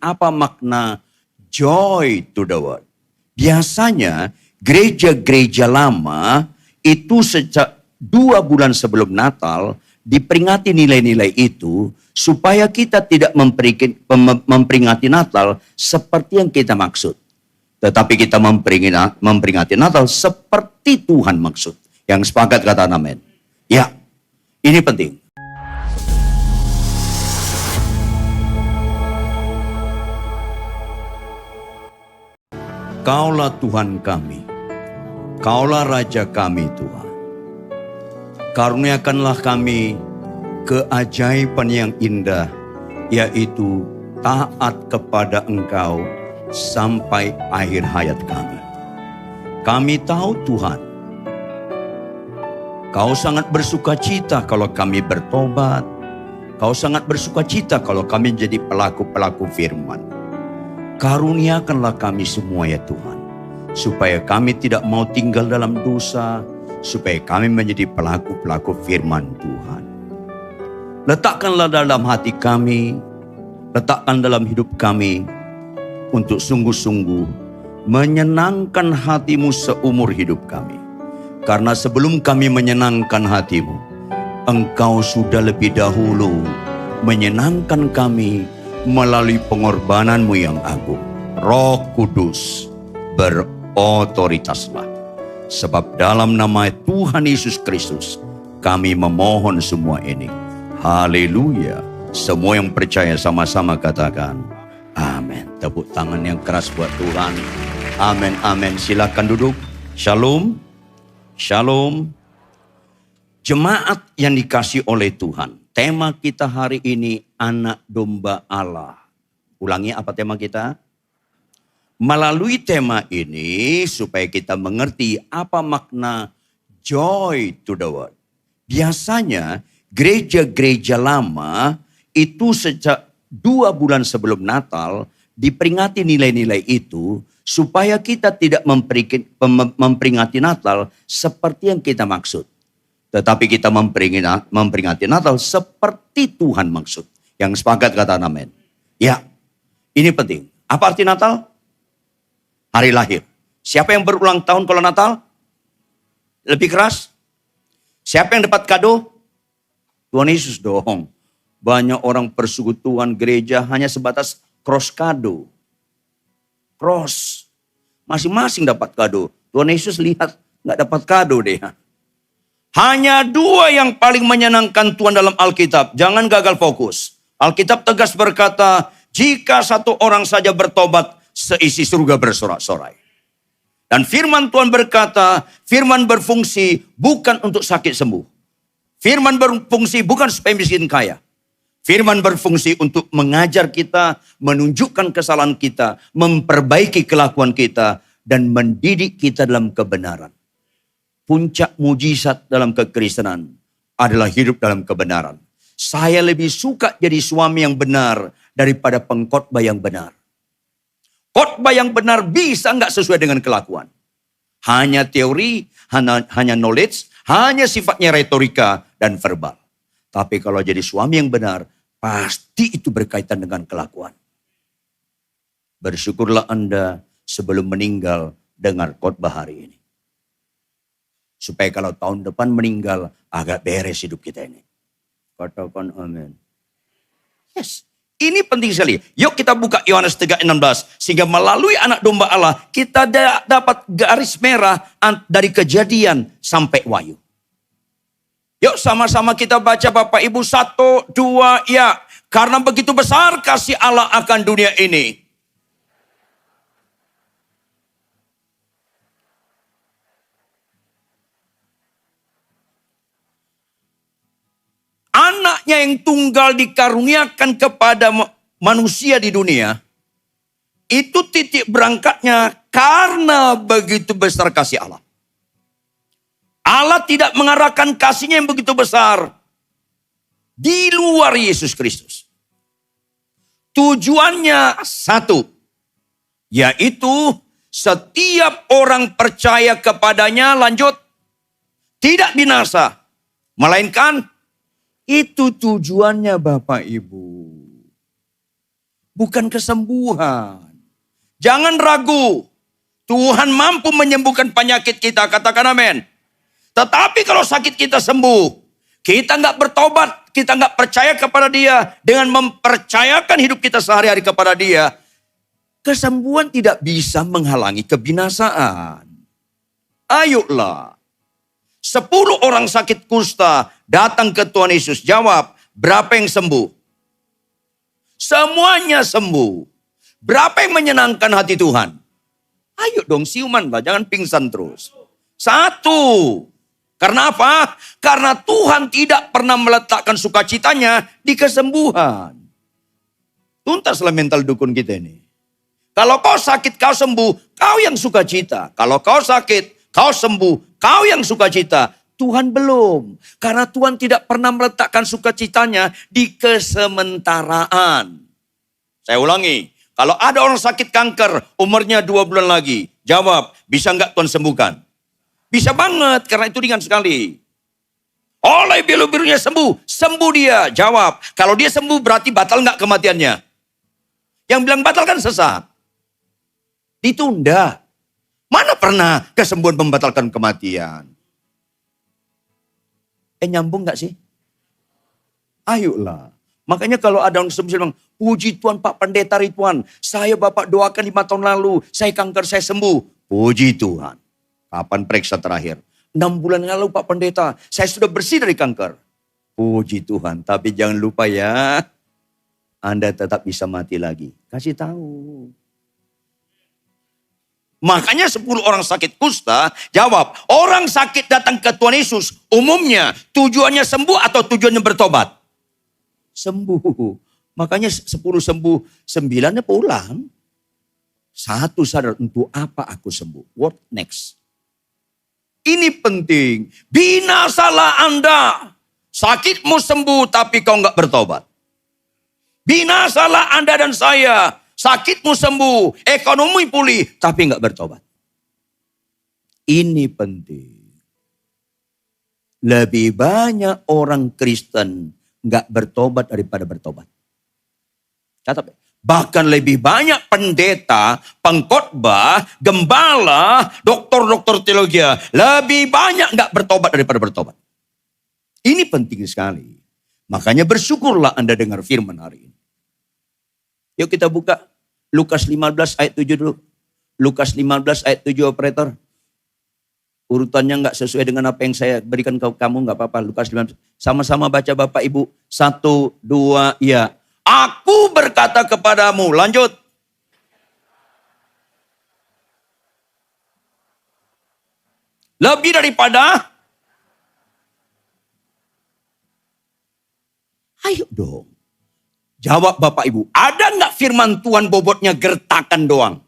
apa makna joy to the world. Biasanya gereja-gereja lama itu sejak 2 bulan sebelum Natal diperingati nilai-nilai itu supaya kita tidak memperingati Natal seperti yang kita maksud. Tetapi kita memperingati Natal seperti Tuhan maksud. Yang sepakat kata amin. Ya, ini penting. Kaulah Tuhan kami, Kaulah Raja kami Tuhan. Karuniakanlah kami keajaiban yang indah, yaitu taat kepada Engkau sampai akhir hayat kami. Kami tahu Tuhan, Kau sangat bersukacita kalau kami bertobat. Kau sangat bersukacita kalau kami jadi pelaku-pelaku firman. Karuniakanlah kami semua ya Tuhan, supaya kami tidak mau tinggal dalam dosa, supaya kami menjadi pelaku-pelaku firman Tuhan. Letakkanlah dalam hati kami, letakkan dalam hidup kami, untuk sungguh-sungguh menyenangkan hati-Mu seumur hidup kami. Karena sebelum kami menyenangkan hati-Mu, Engkau sudah lebih dahulu menyenangkan kami melalui pengorbanan-Mu yang agung. Roh Kudus, berotoritaslah. Sebab dalam nama Tuhan Yesus Kristus kami memohon semua ini. Haleluya. Semua yang percaya sama-sama katakan amin. Tepuk tangan yang keras buat Tuhan. Amin, amin. Silakan duduk. Shalom. Shalom. Jemaat yang dikasih oleh Tuhan. Tema kita hari ini anak domba Allah. Ulangi apa tema kita? Melalui tema ini supaya kita mengerti apa makna joy to the world. Biasanya gereja-gereja lama itu sejak 2 bulan sebelum Natal diperingati nilai-nilai itu supaya kita tidak memperingati Natal seperti yang kita maksud. Tetapi kita memperingati Natal seperti Tuhan maksud. Yang sepakat kata amin. Ya, ini penting. Apa arti Natal? Hari lahir. Siapa yang berulang tahun kalau Natal? Lebih keras? Siapa yang dapat kado? Tuhan Yesus dong. Banyak orang persekutuan gereja hanya sebatas cross kado. Cross. Masing-masing dapat kado. Tuhan Yesus lihat gak dapat kado deh. Hanya 2 yang paling menyenangkan Tuhan dalam Alkitab. Jangan gagal fokus. Alkitab tegas berkata, jika 1 orang saja bertobat, seisi surga bersorak-sorai. Dan firman Tuhan berkata, firman berfungsi bukan untuk sakit sembuh. Firman berfungsi bukan supaya miskin kaya. Firman berfungsi untuk mengajar kita, menunjukkan kesalahan kita, memperbaiki kelakuan kita, dan mendidik kita dalam kebenaran. Puncak mujizat dalam kekristenan adalah hidup dalam kebenaran. Saya lebih suka jadi suami yang benar daripada pengkhotbah yang benar. Khotbah yang benar bisa nggak sesuai dengan kelakuan. Hanya teori, hanya knowledge, hanya sifatnya retorika dan verbal. Tapi kalau jadi suami yang benar, pasti itu berkaitan dengan kelakuan. Bersyukurlah Anda sebelum meninggal dengar khotbah hari ini. Supaya kalau tahun depan meninggal, agak beres hidup kita ini. Katakan amin. Yes, ini penting sekali. Yuk kita buka Yohanes 3:16. Sehingga melalui anak domba Allah, kita dapat garis merah dari Kejadian sampai Wahyu. Yuk sama-sama kita baca Bapak Ibu 1, 2, ya. Karena begitu besar kasih Allah akan dunia ini. Anaknya yang tunggal dikaruniakan kepada manusia di dunia. Itu titik berangkatnya karena begitu besar kasih Allah. Allah tidak mengarahkan kasihnya yang begitu besar di luar Yesus Kristus. Tujuannya satu, yaitu setiap orang percaya kepadanya lanjut tidak binasa, melainkan itu tujuannya Bapak Ibu. bukan kesembuhan. Jangan ragu. Tuhan mampu menyembuhkan penyakit kita, katakan amin. Tetapi kalau sakit kita sembuh, kita nggak bertobat, kita nggak percaya kepada Dia, dengan mempercayakan hidup kita sehari-hari kepada Dia, kesembuhan tidak bisa menghalangi kebinasaan. Ayolah. 10 orang sakit kusta datang ke Tuhan Yesus. Jawab, berapa yang sembuh? Semuanya sembuh. Berapa yang menyenangkan hati Tuhan? Ayo dong siuman lah, jangan pingsan terus. 1. Karena apa? Karena Tuhan tidak pernah meletakkan sukacitanya di kesembuhan. Tuntaslah mental dukun kita ini. Kalau kau sakit, kau sembuh, kau yang sukacita. Kalau kau sakit, kau sembuh, kau yang sukacita. Tuhan belum. Karena Tuhan tidak pernah meletakkan sukacitanya di kesementaraan. Saya ulangi. Kalau ada orang sakit kanker, umurnya 2 bulan lagi. Jawab, bisa nggak Tuhan sembuhkan? Bisa banget, karena itu ringan sekali. Oleh biru-birunya sembuh. Sembuh dia. Jawab, kalau dia sembuh berarti batal nggak kematiannya? Yang bilang batal kan sesat. Ditunda. Mana pernah kesembuhan membatalkan kematian? Nyambung gak sih? Ayolah. Makanya kalau ada orang sembuh, bilang, puji Tuhan Pak Pendeta Ridwan. Saya Bapak doakan 5 tahun lalu. Saya kanker, saya sembuh. Puji Tuhan. Kapan periksa terakhir? 6 bulan lalu Pak Pendeta. Saya sudah bersih dari kanker. Puji Tuhan. Tapi jangan lupa ya. Anda tetap bisa mati lagi. Kasih tahu. Makanya 10 orang sakit kusta, jawab, orang sakit datang ke Tuhan Yesus, umumnya tujuannya sembuh atau tujuannya bertobat? Sembuh. Makanya 10 sembuh, 9-nya pulang. 1 sadar, untuk apa aku sembuh? What next? Ini penting. Binasalah Anda. Sakitmu sembuh tapi kau nggak bertobat. Binasalah Anda dan saya. Sakitmu sembuh, ekonomi pulih, tapi nggak bertobat. Ini penting. Lebih banyak orang Kristen nggak bertobat daripada bertobat. Catat. Bahkan lebih banyak pendeta, pengkhotbah, gembala, doktor-doktor teologi, lebih banyak nggak bertobat daripada bertobat. Ini penting sekali. Makanya bersyukurlah Anda dengar firman hari ini. Yuk kita buka Lukas 15 ayat 7 dulu. Lukas 15 ayat 7 operator. Urutannya nggak sesuai dengan apa yang saya berikan ke kamu, nggak apa-apa. Lukas 15. Sama-sama baca Bapak Ibu. 1, 2, ya. Aku berkata kepadamu, lanjut. Lebih daripada. Ayo dong. Jawab Bapak Ibu, ada nggak firman Tuhan bobotnya gertakan doang?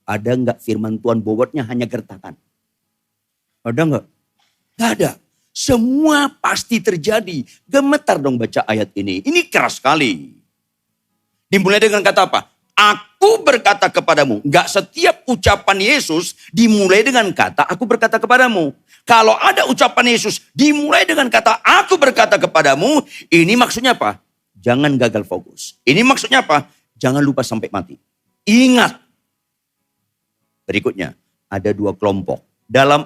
Ada nggak firman Tuhan bobotnya hanya gertakan? Ada nggak? Nggak ada. Semua pasti terjadi. Gemetar dong baca ayat ini. Ini keras sekali. Dimulai dengan kata apa? Aku berkata kepadamu. Nggak setiap ucapan Yesus dimulai dengan kata aku berkata kepadamu. Kalau ada ucapan Yesus dimulai dengan kata aku berkata kepadamu, ini maksudnya apa? Jangan gagal fokus. Ini maksudnya apa? Jangan lupa sampai mati. Ingat. Berikutnya, ada 2 kelompok. Dalam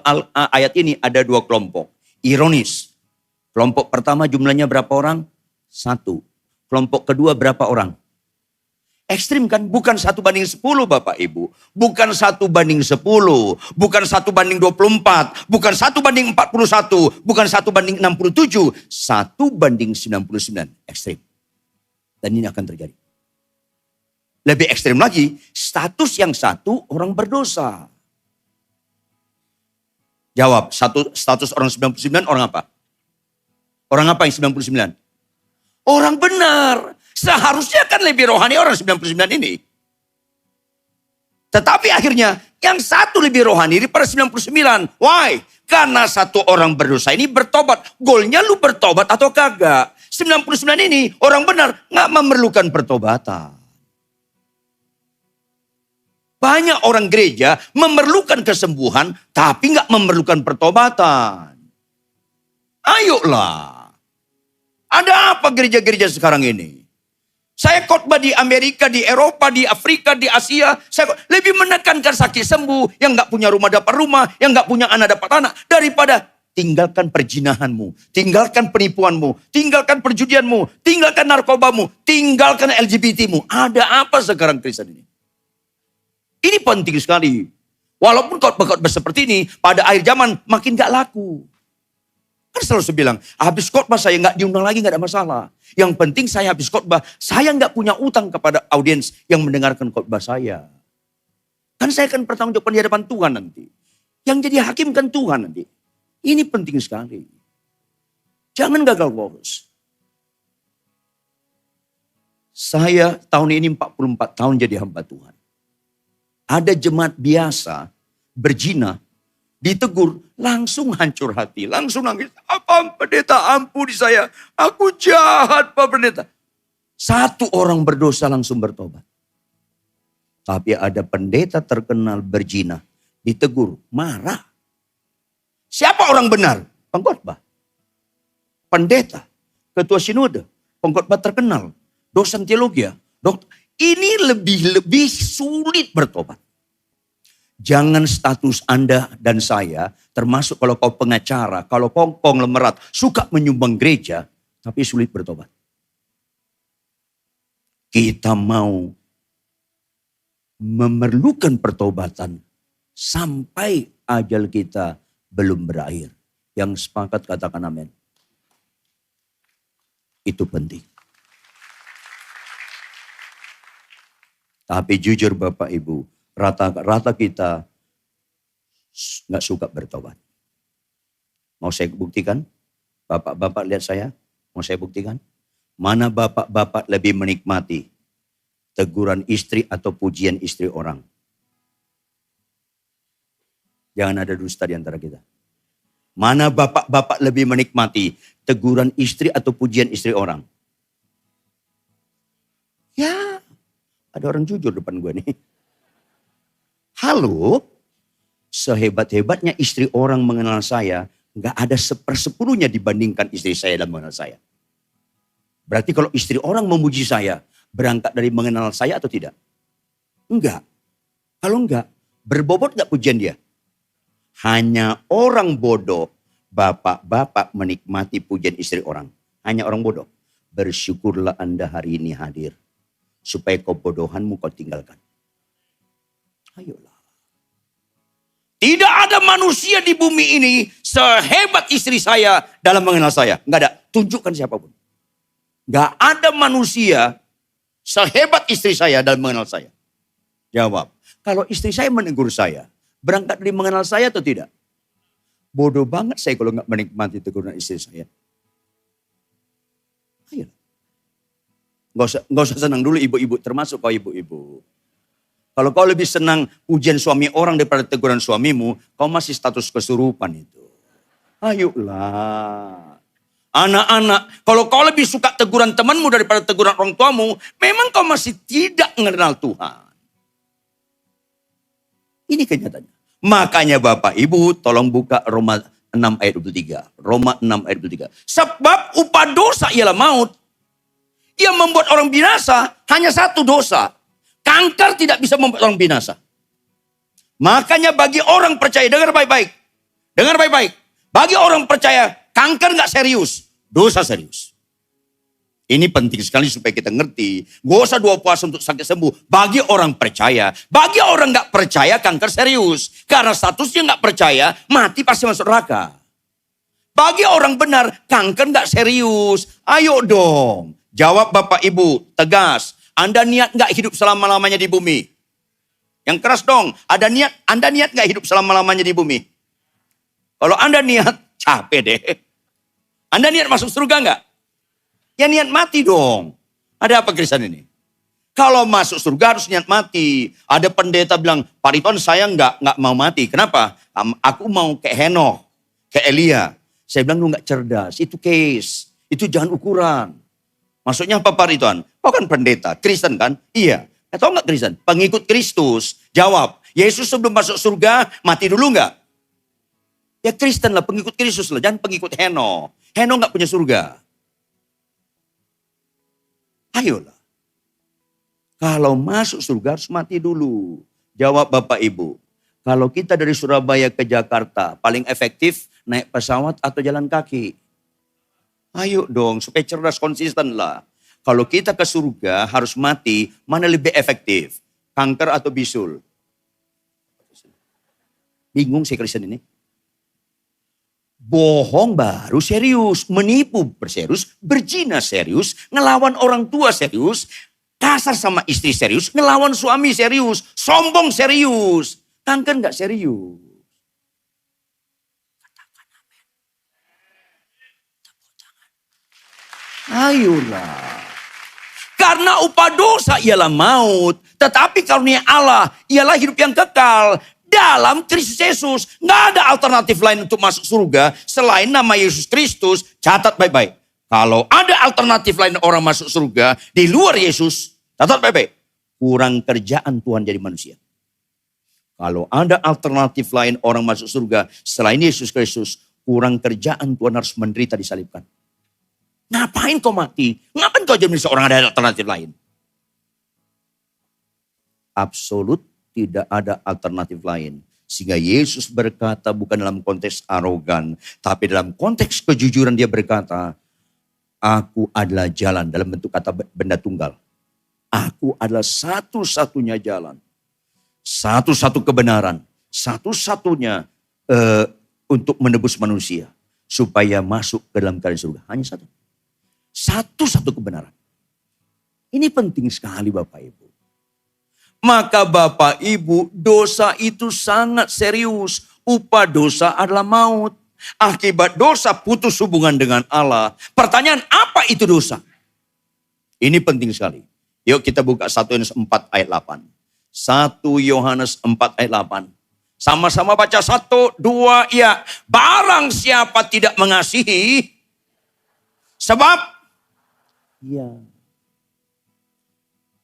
ayat ini ada 2 kelompok. Ironis. Kelompok pertama jumlahnya berapa orang? 1. Kelompok kedua berapa orang? Ekstrim kan? Bukan 1:10 Bapak Ibu. Bukan 1:10. Bukan 1:24. Bukan 1:41. Bukan 1:67. 1:99. Ekstrim. Dan ini akan terjadi. Lebih ekstrim lagi, status yang satu orang berdosa. Jawab, status orang 99 orang apa? Orang apa yang 99? Orang benar. Seharusnya kan lebih rohani orang 99 ini. Tetapi akhirnya yang satu lebih rohani daripada 99. Why? Karena satu orang berdosa ini bertobat. Goalnya lu bertobat atau kagak? 99 ini orang benar gak memerlukan pertobatan. Banyak orang gereja memerlukan kesembuhan tapi gak memerlukan pertobatan. Ayolah. Ada apa gereja-gereja sekarang ini? Saya khotbah di Amerika, di Eropa, di Afrika, di Asia. Saya lebih menekankan sakit sembuh, yang gak punya rumah dapat rumah, yang gak punya anak dapat anak, daripada tinggalkan perjinahanmu, tinggalkan penipuanmu, tinggalkan perjudianmu, tinggalkan narkobamu, tinggalkan LGBT-mu. Ada apa sekarang Kristen ini? Ini penting sekali. Walaupun khotbah-khotbah seperti ini, pada akhir zaman makin gak laku. Kan selalu saya bilang, habis khotbah saya gak diundang lagi, gak ada masalah. Yang penting saya habis khotbah, saya gak punya utang kepada audiens yang mendengarkan khotbah saya. Kan saya akan bertanggung jawab di hadapan Tuhan nanti. Yang jadi hakim kan Tuhan nanti. Ini penting sekali. Jangan gagal fokus. Saya tahun ini 44 tahun jadi hamba Tuhan. Ada jemaat biasa berzina, ditegur, langsung hancur hati, langsung nangis. Apa pendeta, ampuni saya, aku jahat Pak Pendeta. Satu orang berdosa langsung bertobat. Tapi ada pendeta terkenal berzina, ditegur, marah. Siapa orang benar? Pengkhotbah. Pendeta, ketua sinode, pengkhotbah terkenal, dosen teologi, dokter. Ini lebih sulit bertobat. Jangan status Anda dan saya, termasuk kalau kau pengacara, kalau kau konglomerat, suka menyumbang gereja, tapi sulit bertobat. Kita mau memerlukan pertobatan sampai ajal kita belum berakhir. Yang sepakat katakan amin. Itu penting. Tapi jujur Bapak Ibu, rata kita nggak suka bertobat. Mau saya buktikan? Bapak-bapak lihat saya, mau saya buktikan? Mana bapak-bapak lebih menikmati teguran istri atau pujian istri orang? Jangan ada dusta di antara kita. Mana bapak-bapak lebih menikmati teguran istri atau pujian istri orang? Ya, ada orang jujur depan gue nih. Halo, sehebat-hebatnya istri orang mengenal saya, gak ada 1/10 dibandingkan istri saya dan mengenal saya. Berarti kalau istri orang memuji saya, berangkat dari mengenal saya atau tidak? Enggak. Kalau enggak, berbobot gak pujian dia? Hanya orang bodoh, bapak-bapak menikmati pujian istri orang. Hanya orang bodoh. Bersyukurlah Anda hari ini hadir. Supaya kebodohanmu kau tinggalkan. Ayolah. Tidak ada manusia di bumi ini sehebat istri saya dalam mengenal saya. Enggak ada. Tunjukkan siapapun. Enggak ada manusia sehebat istri saya dalam mengenal saya. Jawab. Kalau istri saya menegur saya, berangkat dari mengenal saya atau tidak? Bodoh banget saya kalau enggak menikmati teguran istri saya. Ayolah. Nggak usah senang dulu ibu-ibu, termasuk kau ibu-ibu. Kalau kau lebih senang pujian suami orang daripada teguran suamimu, kau masih status kesurupan itu. Ayolah. Anak-anak, kalau kau lebih suka teguran temanmu daripada teguran orang tuamu, memang kau masih tidak mengenal Tuhan. Ini kenyataannya. Makanya Bapak Ibu tolong buka Roma 6 ayat 23. Roma 6 ayat 23. Sebab upah dosa ialah maut. Yang membuat orang binasa hanya satu dosa. Kanker tidak bisa membuat orang binasa. Makanya bagi orang percaya, dengar baik-baik. Dengar baik-baik. Bagi orang percaya, kanker gak serius. Dosa serius. Ini penting sekali supaya kita ngerti. Gak usah doa puasa untuk sakit sembuh. Bagi orang percaya. Bagi orang gak percaya, kanker serius. Karena statusnya gak percaya, mati pasti masuk neraka. Bagi orang benar, kanker gak serius. Ayo dong. Jawab Bapak Ibu, tegas. Anda niat gak hidup selama-lamanya di bumi? Yang keras dong. Anda niat gak hidup selama-lamanya di bumi? Kalau Anda niat, capek deh. Anda niat masuk surga gak? Ya niat mati dong. Ada apa Kristen ini? Kalau masuk surga harus niat mati. Ada pendeta bilang, Pak Ridwan saya nggak mau mati. Kenapa? Aku mau kayak Henokh, kayak Elia. Saya bilang lu gak cerdas. Itu case. Itu jangan ukuran. Maksudnya apa Pak Ridwan? Kau kan pendeta, Kristen kan? Iya. Tahu nggak Kristen? Pengikut Kristus. Jawab, Yesus sebelum masuk surga mati dulu nggak? Ya Kristen lah, pengikut Kristus lah. Jangan pengikut Henokh. Henokh nggak punya surga. Ayolah. Kalau masuk surga harus mati dulu. Jawab Bapak Ibu. Kalau kita dari Surabaya ke Jakarta, paling efektif naik pesawat atau jalan kaki? Ayo dong, supaya cerdas konsisten lah. Kalau kita ke surga harus mati, mana lebih efektif? Kanker atau bisul? Bingung sih Kristen ini. Bohong baru serius, menipu berserius, berzina serius, ngelawan orang tua serius, kasar sama istri serius, ngelawan suami serius, sombong serius. Kanker nggak serius. Katakan amin. Tepuk tangan. Ayolah. Karena upah dosa ialah maut. Tetapi karunia Allah ialah hidup yang kekal. Dalam Kristus Yesus. Nggak ada alternatif lain untuk masuk surga. Selain nama Yesus Kristus. Catat baik-baik. Kalau ada alternatif lain orang masuk surga. Di luar Yesus. Catat baik-baik. Kurang kerjaan Tuhan jadi manusia. Kalau ada alternatif lain orang masuk surga selain Yesus Kristus, kurang kerjaan Tuhan harus menderita disalibkan. Ngapain kau mati? Ngapain kau jadi seorang ada alternatif lain? Absolut tidak ada alternatif lain. Sehingga Yesus berkata bukan dalam konteks arogan, tapi dalam konteks kejujuran dia berkata, aku adalah jalan dalam bentuk kata benda tunggal. Aku adalah satu-satunya jalan. Satu-satu kebenaran, satu-satunya untuk menebus manusia. Supaya masuk ke dalam kerajaan surga. Hanya satu. Satu-satu kebenaran. Ini penting sekali Bapak Ibu. Maka Bapak Ibu, dosa itu sangat serius. Upah dosa adalah maut. Akibat dosa putus hubungan dengan Allah. Pertanyaan, apa itu dosa? Ini penting sekali. Yuk kita buka 1 Yohanes 4 ayat 8. 1 Yohanes 4 ayat 8. Sama-sama baca 1, 2, ya. Barang siapa tidak mengasihi. Sebab. Ya.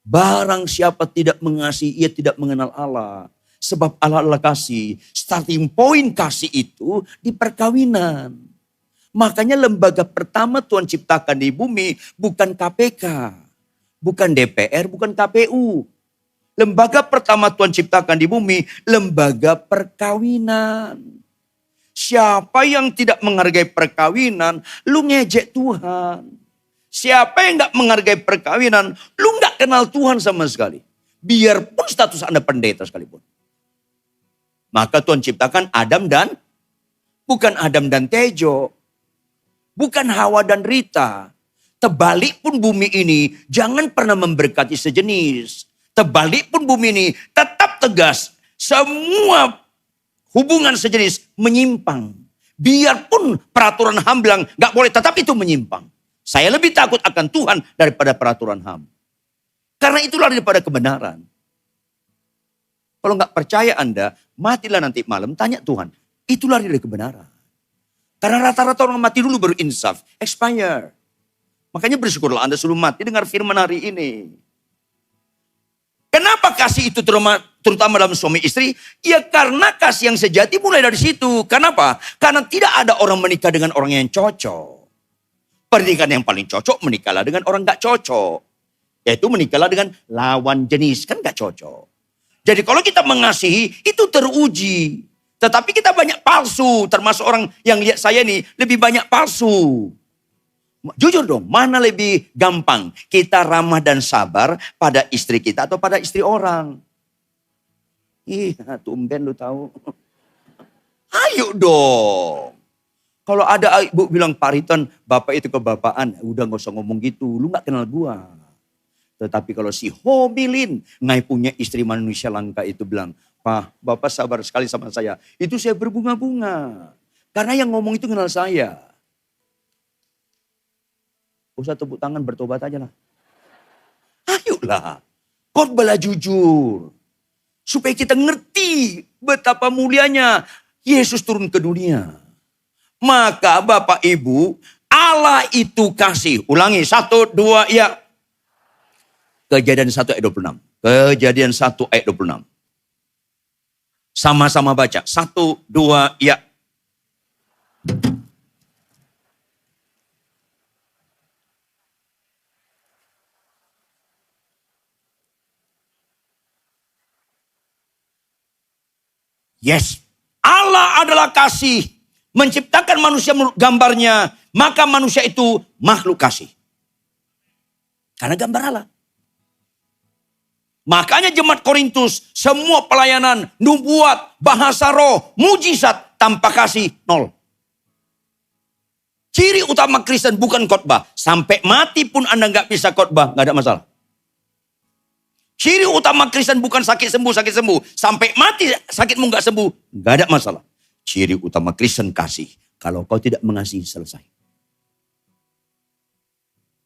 Barang siapa tidak mengasihi, ia tidak mengenal Allah. Sebab Allah adalah kasih. Starting point kasih itu di perkawinan. Makanya lembaga pertama Tuhan ciptakan di bumi bukan KPK. Bukan DPR, bukan KPU. Lembaga pertama Tuhan ciptakan di bumi, lembaga perkawinan. Siapa yang tidak menghargai perkawinan, lu ngejek Tuhan. Siapa yang gak menghargai perkawinan, lu gak kenal Tuhan sama sekali. Biarpun status Anda pendeta sekalipun. Maka Tuhan ciptakan Adam dan, bukan Adam dan Tejo. Bukan Hawa dan Rita. Terbalik pun bumi ini, jangan pernah memberkati sejenis. Terbalik pun bumi ini tetap tegas. Semua hubungan sejenis menyimpang. Biarpun peraturan HAM bilang gak boleh, tetap itu menyimpang. Saya lebih takut akan Tuhan daripada peraturan HAM. Karena itulah daripada kebenaran. Kalau gak percaya Anda, matilah nanti malam, tanya Tuhan. Itulah dari kebenaran. Karena rata-rata orang mati dulu baru insaf. Expire. Makanya bersyukurlah Anda sebelum mati dengar firman hari ini. Kenapa kasih itu terutama dalam suami istri? Ya karena kasih yang sejati mulai dari situ. Kenapa? Karena tidak ada orang menikah dengan orang yang cocok. Pernikahan yang paling cocok menikahlah dengan orang gak cocok. Yaitu menikahlah dengan lawan jenis. Kan gak cocok. Jadi kalau kita mengasihi itu teruji. Tetapi kita banyak palsu. Termasuk orang yang lihat saya nih lebih banyak palsu. Jujur dong, mana lebih gampang kita ramah dan sabar pada istri kita atau pada istri orang? Iya, tumben lu tahu. Ayo dong. Kalau ada ibu bilang, Pak Riton, bapak itu kebapaan. Udah gak usah ngomong gitu, lu gak kenal gua. Tetapi kalau si Hobilin, ngai punya istri manusia langka itu bilang, Pak, bapak sabar sekali sama saya. Itu saya berbunga-bunga. Karena yang ngomong itu kenal saya. Usah tepuk tangan, bertobat aja lah. Ayolah, khotbahlah jujur. Supaya kita ngerti betapa mulianya Yesus turun ke dunia. Maka Bapak Ibu, Allah itu kasih. Ulangi, 1, 2, ya. Kejadian 1 ayat 26. Kejadian 1 ayat 26. Sama-sama baca. 1, 2, ya. Yes, Allah adalah kasih. Menciptakan manusia menurut gambarnya. Maka manusia itu makhluk kasih. Karena gambar Allah. Makanya jemaat Korintus, semua pelayanan, nubuat, bahasa roh, mujizat, tanpa kasih, nol. Ciri utama Kristen bukan khotbah. Sampai mati pun Anda nggak bisa khotbah, nggak ada masalah. Ciri utama Kristen bukan sakit sembuh. Sampai mati sakitmu nggak sembuh, nggak ada masalah. Ciri utama Kristen kasih. Kalau kau tidak mengasihi, selesai.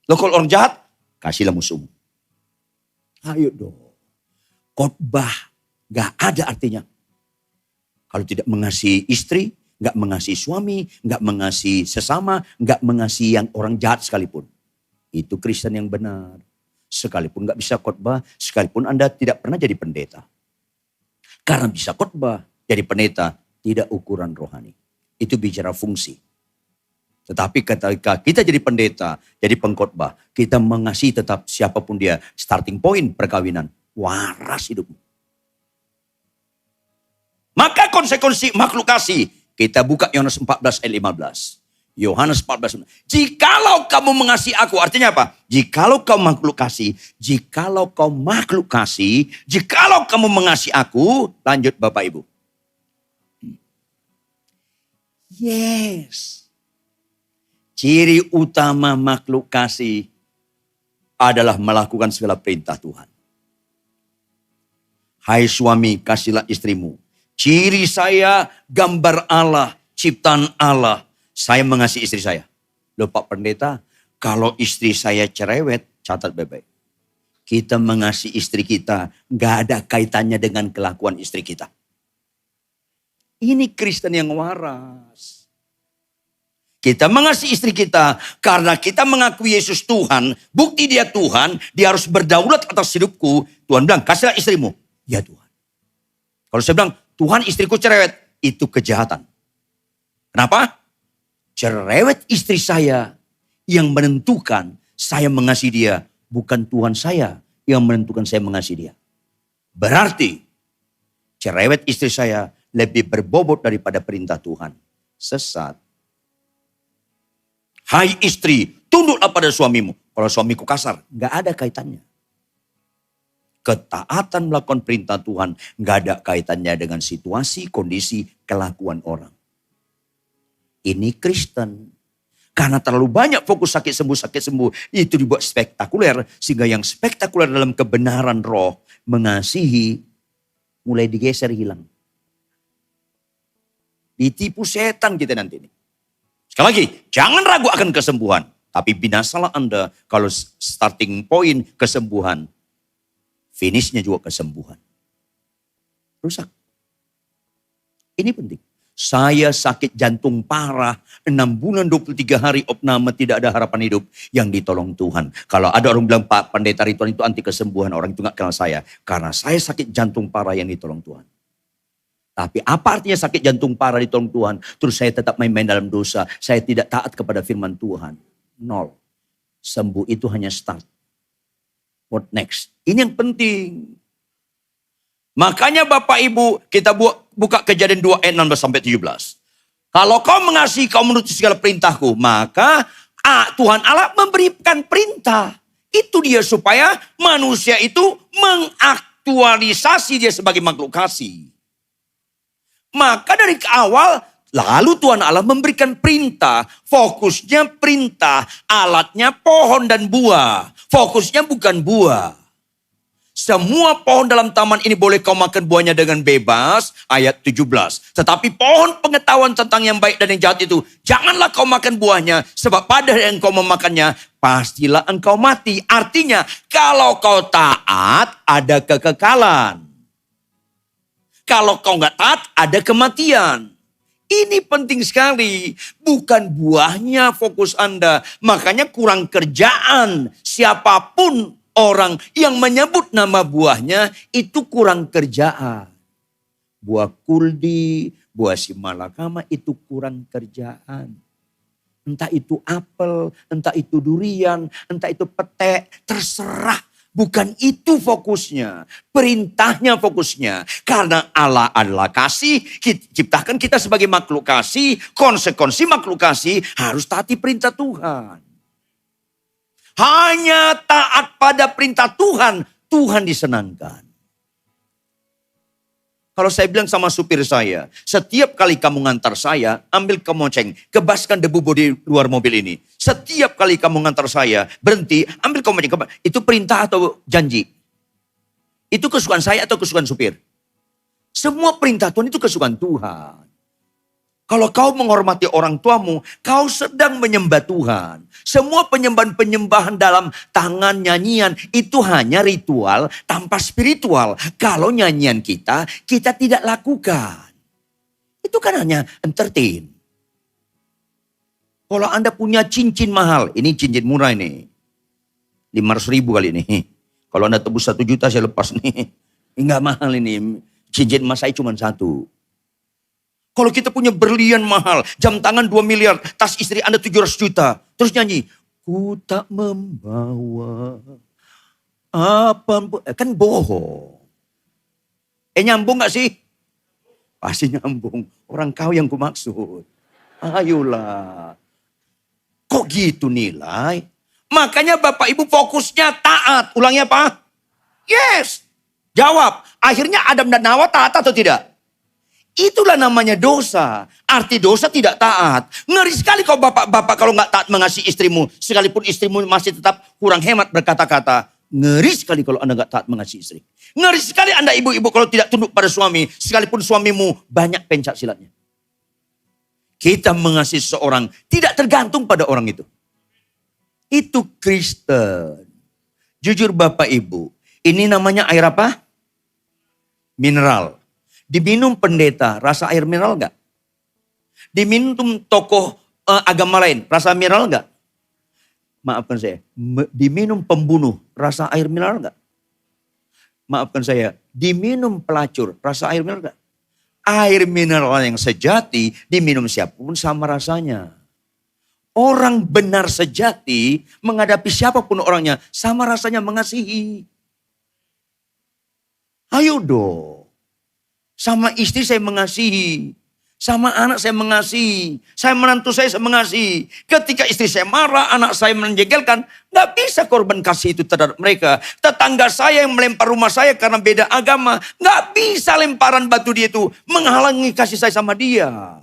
Loh kalau orang jahat, kasihlah musuhmu. Ayo dong. Khotbah gak ada artinya. Kalau tidak mengasihi istri, gak mengasihi suami, gak mengasihi sesama, gak mengasihi yang orang jahat sekalipun. Itu Kristen yang benar. Sekalipun gak bisa khotbah, sekalipun Anda tidak pernah jadi pendeta. Karena bisa khotbah, jadi pendeta, tidak ukuran rohani. Itu bicara fungsi. Tetapi ketika kita jadi pendeta, jadi pengkhotbah, kita mengasihi tetap siapapun dia. Starting point perkawinan, waras hidupmu. Maka konsekuensi makhluk kasih. Kita buka Yohanes 14 ayat 15. Yohanes 14. Jikalau kamu mengasihi aku, artinya apa? Jikalau kau makhluk kasih, jikalau kau makhluk kasih, jikalau kamu mengasihi aku, lanjut Bapak Ibu. Yes. Ciri utama makhluk kasih adalah melakukan segala perintah Tuhan. Hai suami, kasihlah istrimu. Ciri saya, gambar Allah, ciptaan Allah. Saya mengasihi istri saya. Loh Pak Pendeta, kalau istri saya cerewet, catat baik-baik. Kita mengasihi istri kita, gak ada kaitannya dengan kelakuan istri kita. Ini Kristen yang waras. Kita mengasihi istri kita karena kita mengakui Yesus Tuhan. Bukti dia Tuhan, dia harus berdaulat atas hidupku. Tuhan bilang, kasihlah istrimu. Ya Tuhan. Kalau saya bilang, Tuhan istriku cerewet, itu kejahatan. Kenapa? Cerewet istri saya yang menentukan saya mengasihi dia. Bukan Tuhan saya yang menentukan saya mengasihi dia. Berarti cerewet istri saya lebih berbobot daripada perintah Tuhan. Sesat. Hai istri, tunduklah pada suamimu. Kalau suamiku kasar, gak ada kaitannya. Ketaatan melakukan perintah Tuhan gak ada kaitannya dengan situasi, kondisi, kelakuan orang. Ini Kristen. Karena terlalu banyak fokus sakit sembuh. Itu dibuat spektakuler. Sehingga yang spektakuler dalam kebenaran roh, mengasihi, mulai digeser hilang. Ditipu setan kita nanti ini. Sekali lagi, jangan ragu akan kesembuhan. Tapi binasalah Anda kalau starting point kesembuhan. Finishnya juga kesembuhan. Rusak. Ini penting. Saya sakit jantung parah, 6 bulan 23 hari opname, tidak ada harapan hidup, yang ditolong Tuhan. Kalau ada orang bilang, Pak Pendeta Ridwan itu anti kesembuhan, orang itu gak kenal saya. Karena saya sakit jantung parah yang ditolong Tuhan. Tapi apa artinya sakit jantung parah ditolong Tuhan? Terus saya tetap main-main dalam dosa, saya tidak taat kepada firman Tuhan. Nol. Sembuh itu hanya start. What next? Ini yang penting. Makanya Bapak Ibu, kita buka Kejadian 2 ayat 16 sampai 17. Kalau kau mengasihi, kau menuruti segala perintahku, maka Tuhan Allah memberikan perintah. Itu dia supaya manusia itu mengaktualisasi dia sebagai makhluk kasih. Maka dari awal, lalu Tuhan Allah memberikan perintah. Fokusnya perintah, alatnya pohon dan buah. Fokusnya bukan buah. Semua pohon dalam taman ini boleh kau makan buahnya dengan bebas. Ayat 17. Tetapi pohon pengetahuan tentang yang baik dan yang jahat itu, janganlah kau makan buahnya. Sebab pada hari engkau memakannya, pastilah engkau mati. Artinya, kalau kau taat, ada kekekalan. Kalau kau nggak taat, ada kematian. Ini penting sekali. Bukan buahnya fokus Anda. Makanya kurang kerjaan. Siapapun orang yang menyebut nama buahnya itu kurang kerjaan. Buah kuldi, buah simalakama itu kurang kerjaan. Entah itu apel, entah itu durian, entah itu petek, terserah. Bukan itu fokusnya. Perintahnya fokusnya. Karena Allah adalah kasih. Ciptakan kita sebagai makhluk kasih. Konsekuensi makhluk kasih harus taati perintah Tuhan. Hanya taat pada perintah Tuhan, Tuhan disenangkan. Kalau saya bilang sama supir saya, setiap kali kamu ngantar saya, ambil kemoceng, kebaskan debu di luar mobil ini. Setiap kali kamu ngantar saya, berhenti, ambil kemoceng. Itu perintah atau janji? Itu kesukaan saya atau kesukaan supir? Semua perintah Tuhan itu kesukaan Tuhan. Kalau kau menghormati orang tuamu, kau sedang menyembah Tuhan. Semua penyembahan-penyembahan dalam tangan nyanyian itu hanya ritual tanpa spiritual. Kalau nyanyian kita tidak lakukan. Itu kan hanya entertain. Kalau Anda punya cincin mahal, ini cincin murah ini. 500.000 kali ini. Kalau Anda tebus 1 juta saya lepas nih. Enggak mahal ini. Cincin emas saya cuma 1. Kalau kita punya berlian mahal, jam tangan 2 miliar, tas istri Anda 700 juta. Terus nyanyi, ku tak membawa apa, kan bohong. Nyambung gak sih? Pasti nyambung. Orang kau yang kumaksud. Ayolah. Kok gitu nilai? Makanya Bapak Ibu fokusnya taat. Ulangnya apa? Yes. Jawab. Akhirnya Adam dan Hawa taat atau tidak? Itulah namanya dosa. Arti dosa tidak taat. Ngeri sekali kalau bapak-bapak kalau nggak taat mengasihi istrimu. Sekalipun istrimu masih tetap kurang hemat berkata-kata. Ngeri sekali kalau Anda nggak taat mengasihi istri. Ngeri sekali Anda ibu-ibu kalau tidak tunduk pada suami. Sekalipun suamimu banyak pencak silatnya. Kita mengasihi seseorang tidak tergantung pada orang itu. Itu Kristen. Jujur Bapak Ibu. Ini namanya air apa? Mineral. Diminum pendeta, rasa air mineral enggak? Diminum tokoh agama lain, rasa mineral enggak? Maafkan saya, diminum pembunuh, rasa air mineral enggak? Maafkan saya, diminum pelacur, rasa air mineral enggak? Air mineral yang sejati, diminum siapapun sama rasanya. Orang benar sejati, menghadapi siapapun orangnya, sama rasanya mengasihi. Ayo dong. Sama istri saya mengasihi. Sama anak saya mengasihi. Saya menantu saya mengasihi. Ketika istri saya marah, anak saya menjegelkan. Gak bisa korban kasih itu terhadap mereka. Tetangga saya yang melempar rumah saya karena beda agama. Gak bisa lemparan batu dia itu menghalangi kasih saya sama dia.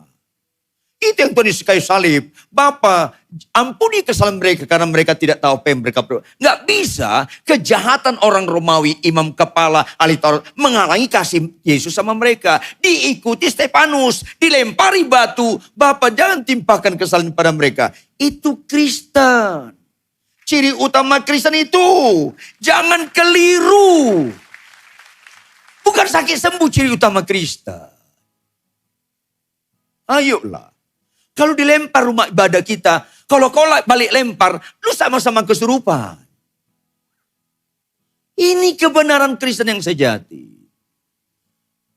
Itu yang Tuhan Yesus kayu salib. Bapa, ampuni kesalahan mereka karena mereka tidak tahu apa yang mereka perlu. Nggak bisa kejahatan orang Romawi, imam kepala, ahli Taurat, menghalangi kasih Yesus sama mereka. Diikuti Stefanus, dilempari batu. Bapa, jangan timpakan kesalahan pada mereka. Itu Kristen. Ciri utama Kristen itu, jangan keliru. Bukan sakit sembuh ciri utama Kristen. Ayolah. Kalau dilempar rumah ibadah kita, kalau kau balik lempar, lu sama-sama kesurupan. Ini kebenaran Kristen yang sejati.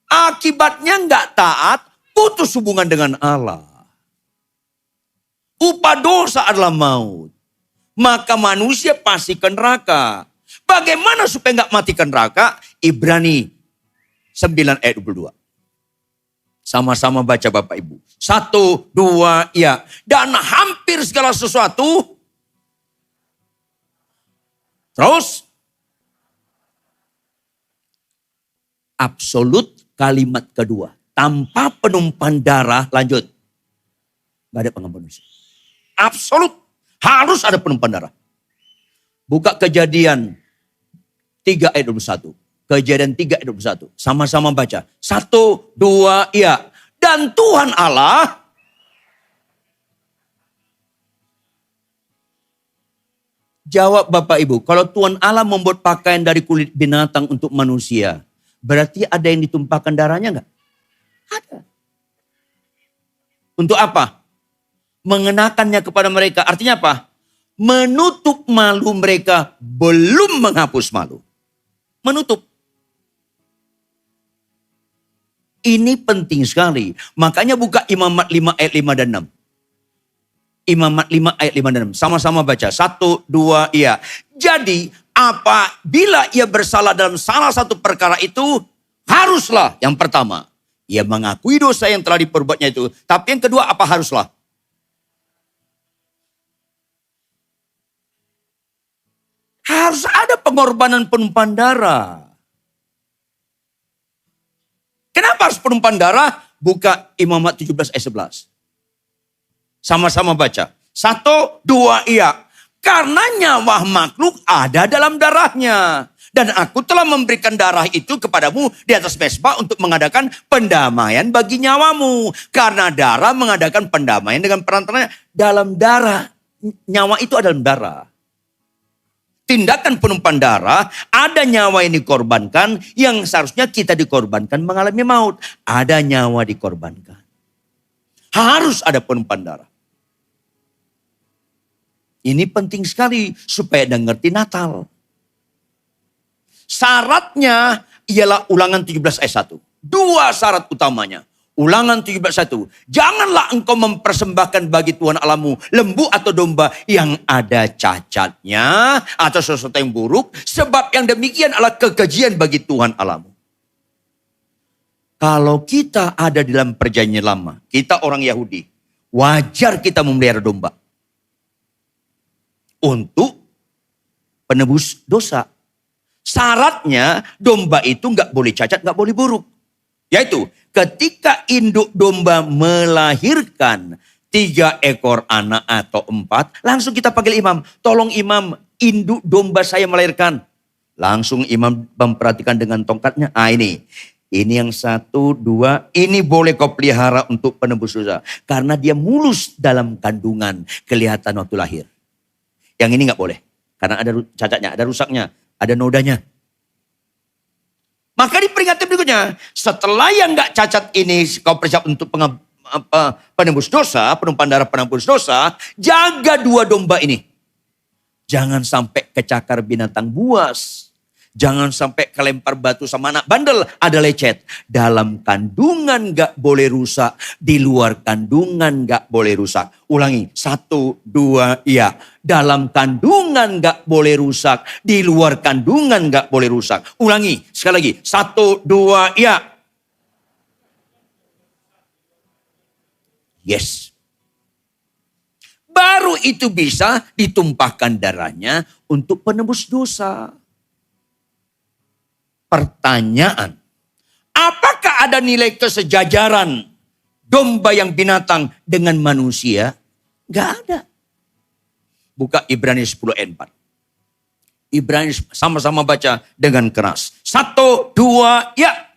Akibatnya nggak taat, putus hubungan dengan Allah. Upah dosa adalah maut. Maka manusia pasti ke neraka. Bagaimana supaya nggak mati ke neraka? Ibrani 9 ayat 22. Sama-sama baca Bapak Ibu. 1, 2, ya. Dan hampir segala sesuatu. Terus. Absolut kalimat kedua. Tanpa penumpahan darah, lanjut. Gak ada pengampunan dosa. Absolut. Harus ada penumpahan darah. Buka Kejadian 3 ayat 21. Kejadian 3 ayat 21. Sama-sama baca. 1, 2, iya. Dan Tuhan Allah. Jawab Bapak Ibu. Kalau Tuhan Allah membuat pakaian dari kulit binatang untuk manusia. Berarti ada yang ditumpahkan darahnya enggak? Ada. Untuk apa? Mengenakannya kepada mereka. Artinya apa? Menutup malu mereka. Belum menghapus malu. Menutup. Ini penting sekali. Makanya buka Imamat 5 ayat 5 dan 6. Imamat 5 ayat 5 dan 6. Sama-sama baca. 1, 2, iya. Jadi Apabila ia bersalah dalam salah satu perkara itu, haruslah yang pertama, ia mengakui dosa yang telah diperbuatnya itu. Tapi yang kedua, apa haruslah? Harus ada pengorbanan penumpahan darah. Kenapa harus penumpahan darah? Buka Imamat 17 ayat 11. Sama-sama baca. 1, 2, iya. Karena nyawa makhluk ada dalam darahnya. Dan aku telah memberikan darah itu kepadamu di atas mezbah untuk mengadakan pendamaian bagi nyawamu. Karena darah mengadakan pendamaian dengan perantaranya dalam darah. Nyawa itu ada dalam darah. Tindakan penumpahan darah, ada nyawa yang dikorbankan, yang seharusnya kita dikorbankan mengalami maut. Ada nyawa dikorbankan. Harus ada penumpahan darah. Ini penting sekali supaya Anda ngerti Natal. Syaratnya ialah Ulangan 17 ayat 1. 2 syarat utamanya. Ulangan 17:1. Janganlah engkau mempersembahkan bagi Tuhan Allahmu lembu atau domba yang ada cacatnya atau sesuatu yang buruk. Sebab yang demikian adalah kekejian bagi Tuhan Allahmu. Kalau kita ada di dalam perjanjian lama, kita orang Yahudi, wajar kita memelihara domba. Untuk penebus dosa. Syaratnya domba itu nggak boleh cacat, nggak boleh buruk. Yaitu ketika induk domba melahirkan 3 ekor anak atau 4, langsung kita panggil imam. Tolong imam, induk domba saya melahirkan. Langsung imam memperhatikan dengan tongkatnya. Ini yang 1, 2, ini boleh kau pelihara untuk penebus dosa. Karena dia mulus dalam kandungan, kelihatan waktu lahir. Yang ini nggak boleh. Karena ada cacatnya, ada rusaknya, ada nodanya. Maka di peringatan berikutnya, setelah yang gak cacat ini kau persiap untuk penembus dosa, penumpahan darah penembus dosa, jaga 2 domba ini. Jangan sampai kecakar binatang buas. Jangan sampai kelempar batu sama anak bandel, ada lecet. Dalam kandungan gak boleh rusak, di luar kandungan gak boleh rusak. Ulangi, 1, 2, iya. Dalam kandungan gak boleh rusak, di luar kandungan gak boleh rusak. Ulangi, sekali lagi, 1, 2, iya. Yes. Baru itu bisa ditumpahkan darahnya untuk penebus dosa. Pertanyaan, apakah ada nilai kesejajaran domba yang binatang dengan manusia? Gak ada. Buka Ibrani 10 ayat 4. Ibrani sama-sama baca dengan keras. 1, 2, ya.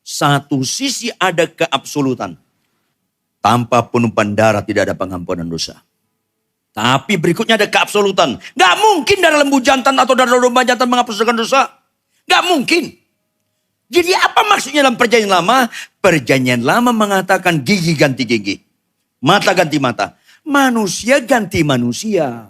Satu sisi ada keabsolutan. Tanpa penumpahan darah tidak ada pengampunan dosa. Tapi berikutnya ada keabsolutan. Gak mungkin darah lembu jantan atau darah domba jantan menghapuskan dosa. Gak mungkin. Jadi apa maksudnya dalam perjanjian lama? Perjanjian lama mengatakan gigi ganti gigi. Mata ganti mata. Manusia ganti manusia.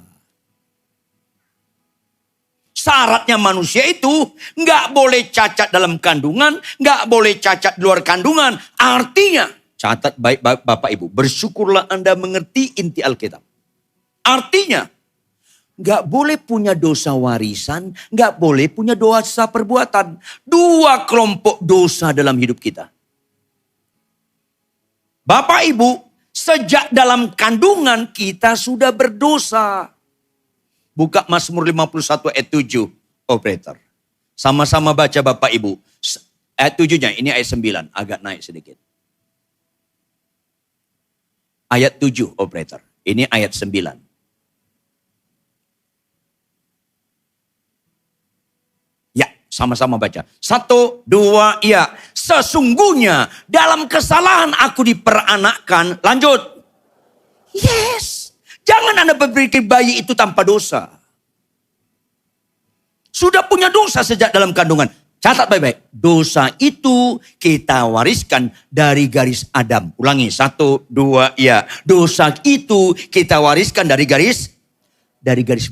Syaratnya manusia itu gak boleh cacat dalam kandungan. Gak boleh cacat di luar kandungan. Artinya, catat baik Bapak Ibu. Bersyukurlah Anda mengerti inti Alkitab. Artinya, gak boleh punya dosa warisan, gak boleh punya dosa perbuatan. 2 kelompok dosa dalam hidup kita. Bapak Ibu, sejak dalam kandungan kita sudah berdosa. Buka Mazmur 51 ayat 7, operator. Sama-sama baca Bapak Ibu. Ayat 7-nya, ini ayat 9, agak naik sedikit. Ayat 7, operator. Ini ayat 9. Sama-sama baca. 1, 2, iya. Sesungguhnya dalam kesalahan aku diperanakkan. Lanjut. Yes. Jangan Anda berpikir bayi itu tanpa dosa. Sudah punya dosa sejak dalam kandungan. Catat baik-baik. Dosa itu kita wariskan dari garis Adam. Ulangi. 1, 2, iya. Dosa itu kita wariskan dari garis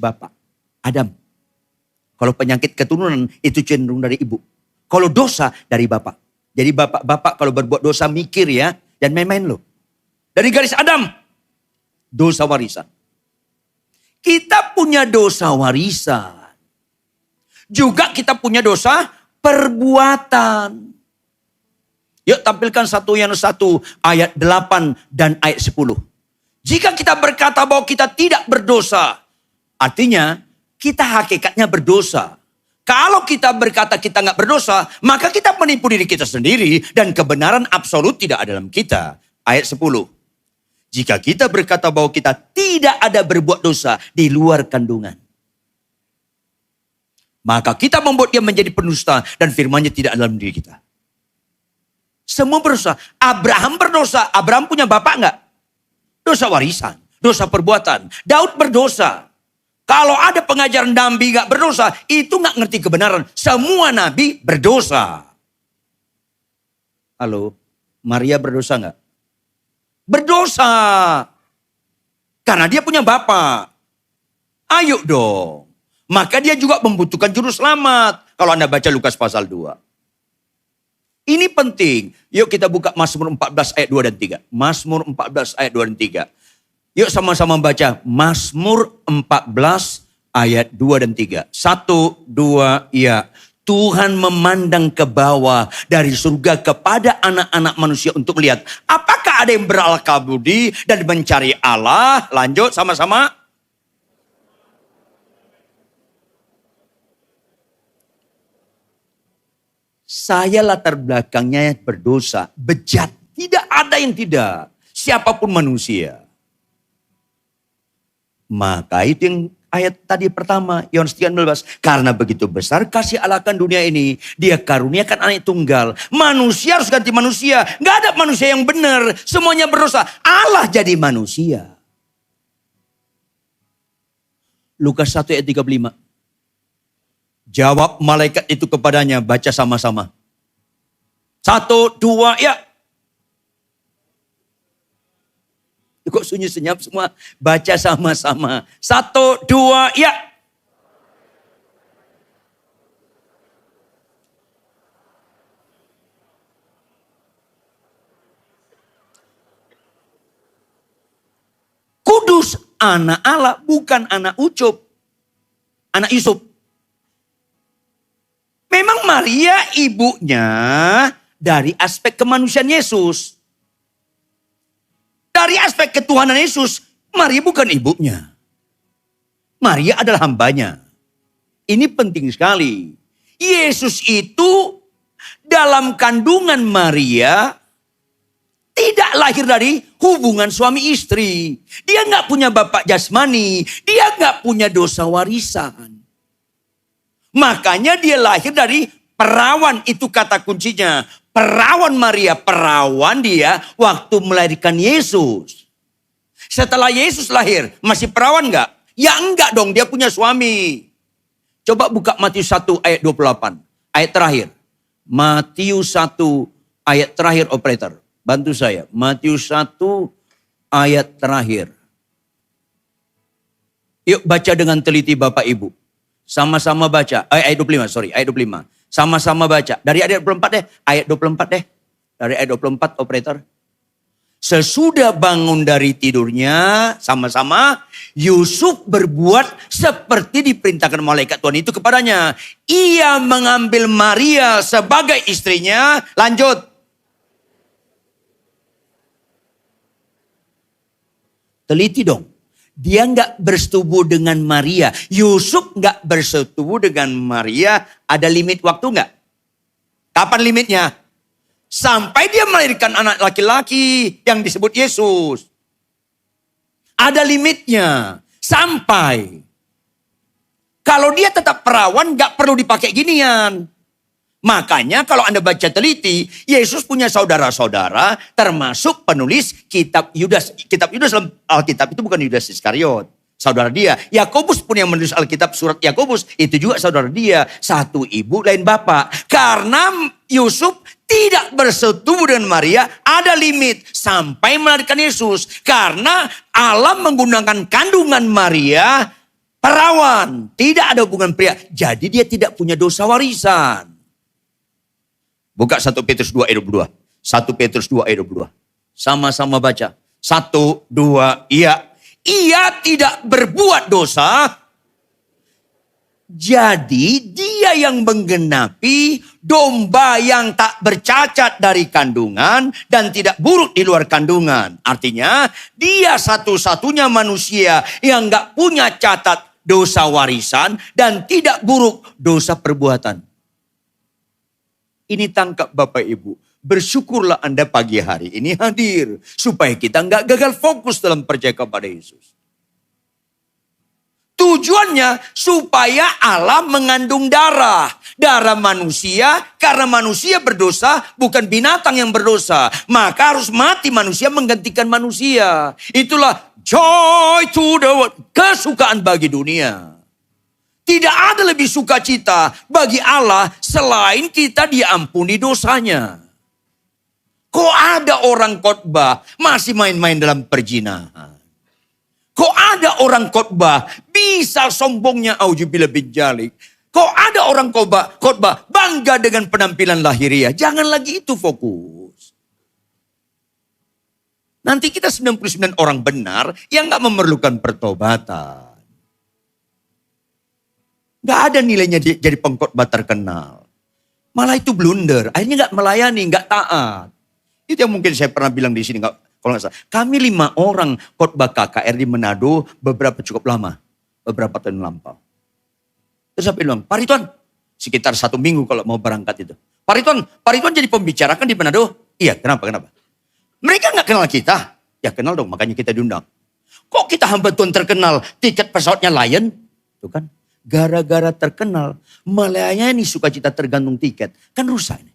Bapak. Adam. Kalau penyakit keturunan itu cenderung dari ibu. Kalau dosa dari bapak. Jadi bapak-bapak kalau berbuat dosa mikir ya. Dan main-main loh. Dari garis Adam. Dosa warisan. Kita punya dosa warisan. Juga kita punya dosa perbuatan. Yuk tampilkan 1 Yohanes 1 ayat 8 dan ayat 10. Jika kita berkata bahwa kita tidak berdosa, artinya kita hakikatnya berdosa. Kalau kita berkata kita nggak berdosa, maka kita menipu diri kita sendiri dan kebenaran absolut tidak ada dalam kita. Ayat 10. Jika kita berkata bahwa kita tidak ada berbuat dosa di luar kandungan, maka kita membuat dia menjadi pendusta dan firman-Nya tidak ada dalam diri kita. Semua berdosa. Abraham berdosa. Abraham punya bapak enggak? Dosa warisan, dosa perbuatan. Daud berdosa. Kalau ada pengajaran nabi enggak berdosa, itu enggak ngerti kebenaran. Semua nabi berdosa. Halo, Maria berdosa enggak? Berdosa. Karena dia punya bapak. Ayo dong. Maka dia juga membutuhkan juru selamat. Kalau Anda baca Lukas pasal 2. Ini penting. Yuk kita buka Mazmur 14 ayat 2 dan 3. Mazmur 14 ayat 2 dan 3. Yuk sama-sama baca Mazmur 14 ayat 2 dan 3. 1, 2, ya. Tuhan memandang ke bawah dari surga kepada anak-anak manusia untuk melihat. Apakah ada yang berakal budi dan mencari Allah? Lanjut sama-sama. Saya latar belakangnya berdosa, bejat. Tidak ada yang tidak. Siapapun manusia. Maka itu yang ayat tadi pertama, Yohanes 3:16. Karena begitu besar kasih Allah akan dunia ini, Dia karuniakan anak tunggal. Manusia harus ganti manusia. Gak ada manusia yang benar. Semuanya berdosa. Allah jadi manusia. Lukas 1 ayat 35. Jawab malaikat itu kepadanya, baca sama-sama. 1, 2, ya. Kok sunyi senyap semua? Baca sama-sama. 1, 2, ya. Kudus anak Allah, bukan anak Ucup. Anak Yusuf. Memang Maria ibunya dari aspek kemanusiaan Yesus. Dari aspek ketuhanan Yesus, Maria bukan ibunya. Maria adalah hambanya. Ini penting sekali. Yesus itu dalam kandungan Maria tidak lahir dari hubungan suami istri. Dia nggak punya bapak jasmani. Dia nggak punya dosa warisan. Makanya dia lahir dari perawan, itu kata kuncinya. Perawan Maria, perawan dia waktu melahirkan Yesus. Setelah Yesus lahir, masih perawan enggak? Ya enggak dong, dia punya suami. Coba buka Matius 1 ayat 28, ayat terakhir. Matius 1 ayat terakhir, operator. Bantu saya, Matius 1 ayat terakhir. Yuk baca dengan teliti Bapak Ibu. Sama-sama baca. Ayat 25, ayat 25. Sama-sama baca. Dari ayat 24 deh. Ayat 24 deh. Dari ayat 24, operator. Sesudah bangun dari tidurnya, sama-sama, Yusuf berbuat seperti diperintahkan malaikat Tuhan itu kepadanya. Ia mengambil Maria sebagai istrinya. Lanjut. Teliti dong. Dia nggak bersetubuh dengan Maria. Yusuf nggak bersetubuh dengan Maria. Ada limit waktu nggak? Kapan limitnya? Sampai dia melahirkan anak laki-laki yang disebut Yesus. Ada limitnya. Sampai. Kalau dia tetap perawan nggak perlu dipakai ginian. Makanya kalau Anda baca teliti, Yesus punya saudara-saudara termasuk penulis kitab Yudas. Kitab Yudas dalam Alkitab itu bukan Yudas Iskariot. Saudara dia. Yakobus pun yang menulis Alkitab, surat Yakobus itu juga saudara dia. Satu ibu lain bapak. Karena Yusuf tidak bersetubuh dengan Maria, ada limit sampai melahirkan Yesus. Karena Allah menggunakan kandungan Maria perawan. Tidak ada hubungan pria. Jadi dia tidak punya dosa warisan. Buka 1 Petrus 2 ayat 22. 1 Petrus 2 ayat 22. Sama-sama baca. 1, 2, iya. Ia tidak berbuat dosa. Jadi dia yang menggenapi domba yang tak bercacat dari kandungan dan tidak buruk di luar kandungan. Artinya dia satu-satunya manusia yang gak punya catat dosa warisan dan tidak buruk dosa perbuatan. Ini tangkap Bapak Ibu. Bersyukurlah Anda pagi hari ini hadir. Supaya kita gak gagal fokus dalam percaya kepada Yesus. Tujuannya supaya Allah mengandung darah. Darah manusia, karena manusia berdosa, bukan binatang yang berdosa. Maka harus mati manusia menggantikan manusia. Itulah joy to the world. Kesukaan bagi dunia. Tidak ada lebih sukacita bagi Allah selain kita diampuni dosanya. Kok ada orang khotbah masih main-main dalam perzinahan? Kok ada orang khotbah bisa sombongnya auzubillah bin dzalik? Kok ada orang khotbah bangga dengan penampilan lahiriah? Jangan lagi itu fokus. Nanti kita 99 orang benar yang gak memerlukan pertobatan. Gak ada nilainya jadi pengkhotbah terkenal. Malah itu blunder. Akhirnya gak melayani, gak taat. Itu yang mungkin saya pernah bilang di sini. Kalau nggak salah, kami 5 orang khotbah KKR di Manado beberapa cukup lama. Beberapa tahun lampau. Terus saya bilang, Pak Ridwan, sekitar 1 minggu kalau mau berangkat itu. Pak Ridwan jadi pembicara kan di Manado? Iya, kenapa? Mereka nggak kenal kita. Ya kenal dong, makanya kita diundang. Kok kita hamba Tuhan terkenal, tiket pesawatnya Lion? Tuh kan, gara-gara terkenal, melayani sukacita tergantung tiket. Kan rusak ini.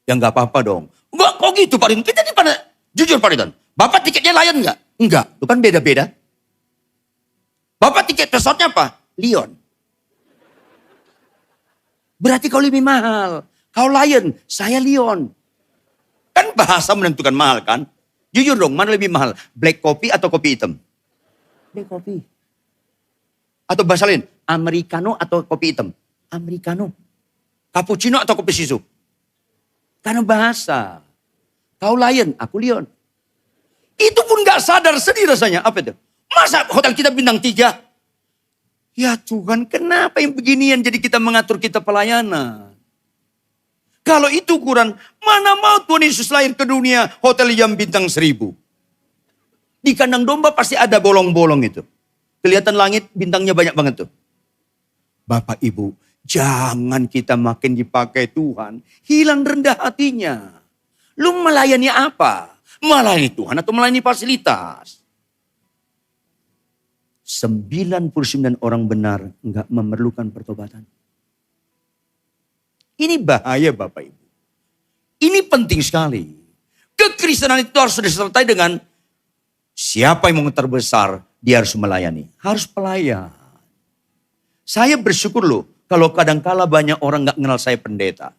Ya nggak apa-apa dong. Enggak, kok gitu Pak Ridwan? Kita pada jujur Pak Ridwan. Bapak tiketnya Lion enggak? Enggak, itu kan beda-beda. Bapak tiket pesawatnya apa? Lion. Berarti kau lebih mahal. Kau Lion, saya Lion. Kan bahasa menentukan mahal kan? Jujur dong, mana lebih mahal? Black coffee atau kopi hitam? Black coffee. Atau bahasa lain, Americano atau kopi hitam? Americano. Cappuccino atau kopi susu? Karena bahasa. Kau Lion, aku Lion. Itu pun gak sadar, sedih rasanya. Apa itu? Masa hotel kita bintang 3? Ya Tuhan, kenapa yang beginian jadi kita mengatur kita pelayanan? Kalau itu kurang, mana mau Tuhan Yesus lahir ke dunia hotel yang bintang 1000? Di kandang domba pasti ada bolong-bolong itu. Kelihatan langit bintangnya banyak banget tuh. Bapak Ibu, jangan kita makin dipakai Tuhan, hilang rendah hatinya. Lu melayani apa? Melayani Tuhan atau melayani fasilitas? 99 orang benar enggak memerlukan pertobatan. Ini bahaya Bapak Ibu. Ini penting sekali. Kekristenan itu harus disertai dengan siapa yang mau terbesar, dia harus melayani. Harus pelayan. Saya bersyukur loh, kalau kadangkala banyak orang gak kenal saya pendeta.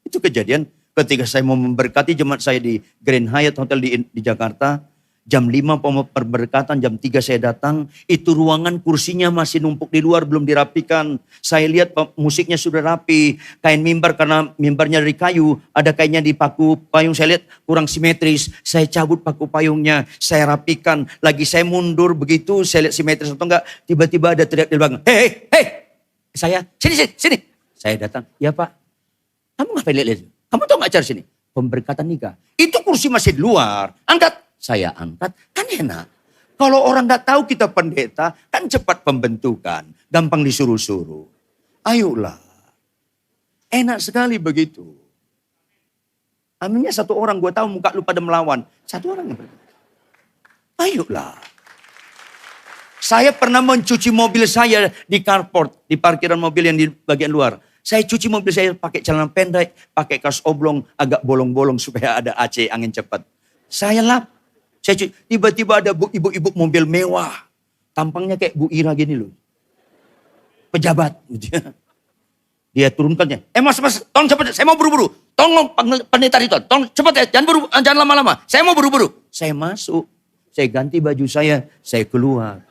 Itu kejadian ketika saya mau memberkati jemaat saya di Grand Hyatt Hotel di Jakarta. Jam 5 pemberkatan, jam 3 saya datang. Itu ruangan kursinya masih numpuk di luar, belum dirapikan. Saya lihat musiknya sudah rapi. Kain mimbar karena mimbarnya dari kayu. Ada kainnya di paku payung, saya lihat kurang simetris. Saya cabut paku payungnya, saya rapikan. Lagi saya mundur begitu, saya lihat simetris atau enggak. Tiba-tiba ada teriak di belakang. Hei. Saya, sini. Saya datang, ya Pak. Kamu ngapain lihat? Kamu tahu gak acara sini? Pemberkatan nikah. Itu kursi masih di luar. Angkat. Saya angkat, kan enak. Kalau orang gak tahu kita pendeta, kan cepat pembentukan. Gampang disuruh-suruh. Ayolah. Enak sekali begitu. Aminnya 1 orang, gue tahu muka lu pada melawan. 1 orang yang berkata. Ayolah. Saya pernah mencuci mobil saya di carport, di parkiran mobil yang di bagian luar. Saya cuci mobil saya pakai celana pendek, pakai kaos oblong, agak bolong-bolong supaya ada AC, angin cepat. Saya lap. Tiba-tiba ada ibu-ibu mobil mewah. Tampangnya kayak Bu Ira gini loh. Pejabat. Dia turunkannya. Mas, tolong cepat. Saya mau buru-buru. Tolong pendeta itu. Tolong cepat ya. Jangan lama-lama. Saya mau buru-buru. Saya masuk. Saya ganti baju saya keluar.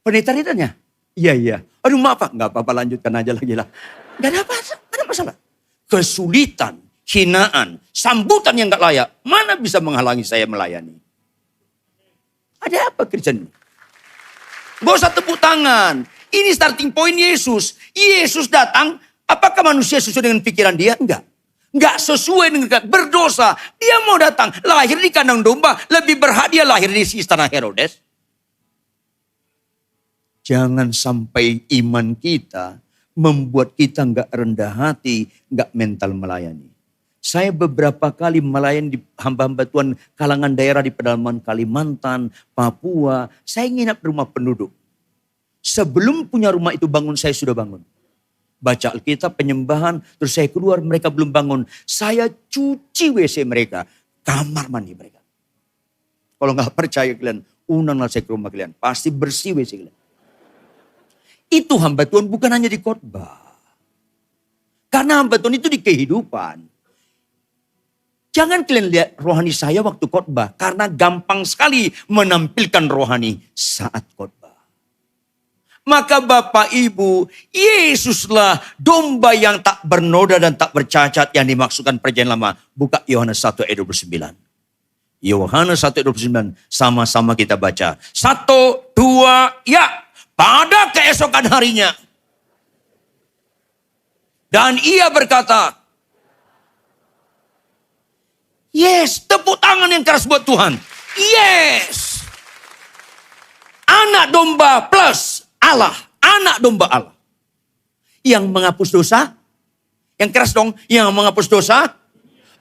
Pendeta ritanya? Iya. Aduh maaf Pak. Gak apa-apa, lanjutkan aja lagi lah. Gak ada masalah. Kesulitan, hinaan, sambutan yang gak layak. Mana bisa menghalangi saya melayani? Ada apa Kristen? Gak usah tepuk tangan. Ini starting point Yesus. Yesus datang, apakah manusia sesuai dengan pikiran dia? Enggak. Enggak sesuai dengan berdosa. Dia mau datang, lahir di kandang domba. Lebih berhak dia lahir di istana Herodes. Jangan sampai iman kita membuat kita enggak rendah hati, enggak mental melayani. Saya beberapa kali melayani di hamba-hamba Tuhan kalangan daerah di pedalaman Kalimantan, Papua. Saya nginap di rumah penduduk. Sebelum punya rumah itu bangun, saya sudah bangun. Baca Alkitab, penyembahan, terus saya keluar, mereka belum bangun. Saya cuci WC mereka, kamar mandi mereka. Kalau nggak percaya kalian, undanglah saya ke rumah kalian. Pasti bersih WC kalian. Itu hamba Tuhan bukan hanya di khotbah. Karena hamba Tuhan itu di kehidupan. Jangan kalian lihat rohani saya waktu khotbah. Karena gampang sekali menampilkan rohani saat khotbah. Maka Bapak Ibu, Yesuslah domba yang tak bernoda dan tak bercacat yang dimaksudkan perjanjian lama. Buka Yohanes 1 ayat 29. Yohanes 1 ayat 29. Sama-sama kita baca. 1, 2, ya. Pada keesokan harinya. Dan ia berkata, yes, tepuk tangan yang keras buat Tuhan. Yes. Anak domba plus Allah, anak domba Allah. Yang menghapus dosa, yang keras dong, yang menghapus dosa,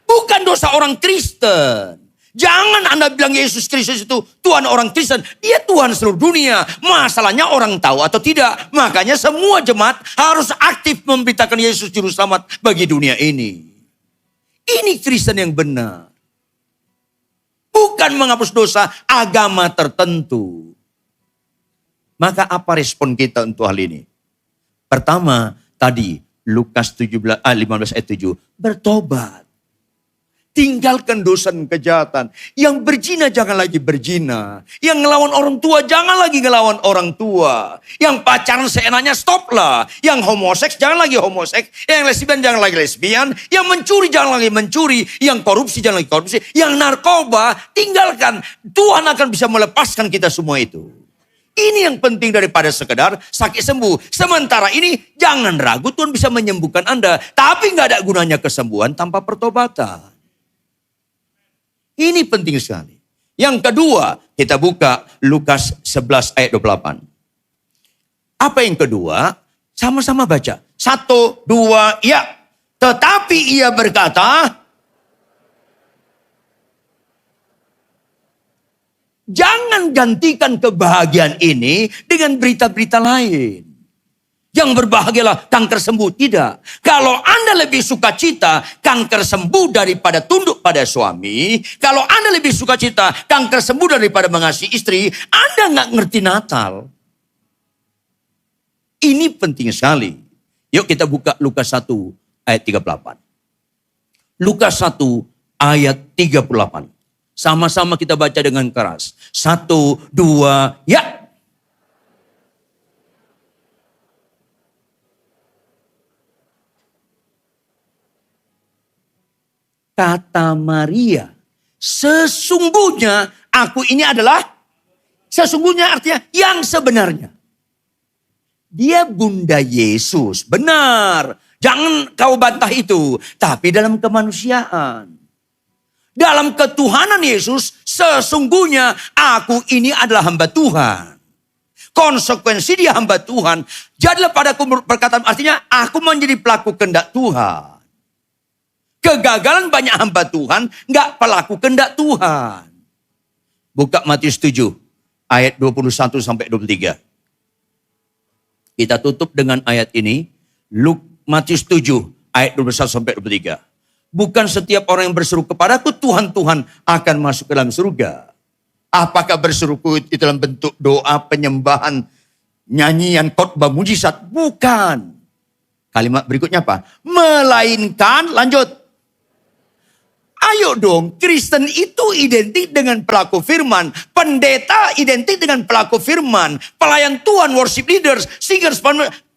bukan dosa orang Kristen. Jangan Anda bilang Yesus Kristus itu Tuhan orang Kristen. Dia Tuhan seluruh dunia. Masalahnya orang tahu atau tidak. Makanya semua jemaat harus aktif memberitakan Yesus Juru Selamat bagi dunia ini. Ini Kristen yang benar. Bukan menghapus dosa agama tertentu. Maka apa respon kita untuk hal ini? Pertama, tadi Lukas 15 ayat 7. Bertobat. Tinggalkan dosa dan kejahatan. Yang berzina jangan lagi berzina. Yang ngelawan orang tua jangan lagi ngelawan orang tua. Yang pacaran seenaknya stoplah. Yang homoseks jangan lagi homoseks. Yang lesbian jangan lagi lesbian. Yang mencuri jangan lagi mencuri. Yang korupsi jangan lagi korupsi. Yang narkoba tinggalkan. Tuhan akan bisa melepaskan kita semua itu. Ini yang penting daripada sekedar sakit sembuh. Sementara ini jangan ragu Tuhan bisa menyembuhkan Anda. Tapi gak ada gunanya kesembuhan tanpa pertobatan. Ini penting sekali. Yang kedua, kita buka Lukas 11 ayat 28. Apa yang kedua? Sama-sama baca. 1, 2, ya. Tetapi ia berkata, jangan gantikan kebahagiaan ini dengan berita-berita lain. Yang berbahagialah kanker sembuh. Tidak. Kalau Anda lebih sukacita kanker sembuh daripada tunduk pada suami. Kalau Anda lebih sukacita kanker sembuh daripada mengasihi istri. Anda gak ngerti Natal. Ini penting sekali. Yuk kita buka Lukas 1 ayat 38. Lukas 1 ayat 38. Sama-sama kita baca dengan keras. 1, 2, ya. Kata Maria, sesungguhnya aku ini adalah, sesungguhnya artinya yang sebenarnya. Dia bunda Yesus, benar. Jangan kau bantah itu. Tapi dalam kemanusiaan. Dalam ketuhanan Yesus, sesungguhnya aku ini adalah hamba Tuhan. Konsekuensi dia hamba Tuhan. Jadilah padaku perkataan, artinya aku menjadi pelaku kehendak Tuhan. Kegagalan banyak hamba Tuhan, gak pelaku kehendak Tuhan. Buka Matius 7, ayat 21 sampai 23. Kita tutup dengan ayat ini. Matius 7, ayat 21 sampai 23. Bukan setiap orang yang berseru kepadaku, Tuhan, Tuhan, akan masuk ke dalam surga. Apakah berseruku itu dalam bentuk doa, penyembahan, nyanyian, khotbah, mujizat? Bukan. Kalimat berikutnya apa? Melainkan, lanjut. Ayo dong, Kristen itu identik dengan pelaku firman. Pendeta identik dengan pelaku firman. Pelayan Tuhan, worship leaders, singers,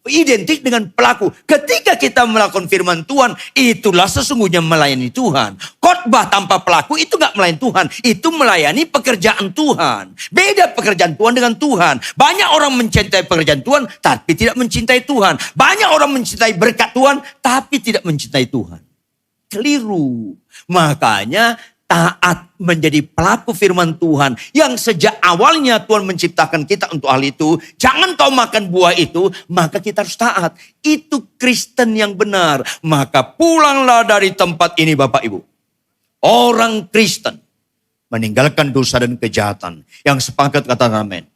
identik dengan pelaku. Ketika kita melakukan firman Tuhan, itulah sesungguhnya melayani Tuhan. Khotbah tanpa pelaku itu gak melayani Tuhan. Itu melayani pekerjaan Tuhan. Beda pekerjaan Tuhan dengan Tuhan. Banyak orang mencintai pekerjaan Tuhan, tapi tidak mencintai Tuhan. Banyak orang mencintai berkat Tuhan, tapi tidak mencintai Tuhan. Keliru. Makanya taat menjadi pelaku firman Tuhan. Yang sejak awalnya Tuhan menciptakan kita untuk hal itu. Jangan kau makan buah itu, maka kita harus taat. Itu Kristen yang benar. Maka pulanglah dari tempat ini Bapak Ibu. Orang Kristen meninggalkan dosa dan kejahatan. Yang sepakat katakan amin.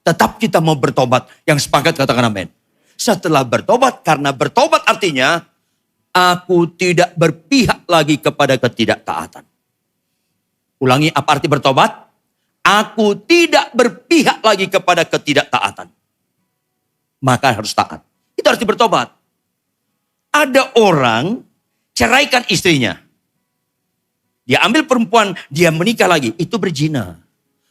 Tetap kita mau bertobat. Yang sepakat katakan amin. Setelah bertobat, karena bertobat artinya aku tidak berpihak lagi kepada ketidaktaatan. Ulangi, apa arti bertobat? Aku tidak berpihak lagi kepada ketidaktaatan. Maka harus taat. Itu arti bertobat. Ada orang ceraikan istrinya. Dia ambil perempuan, dia menikah lagi. Itu berzina.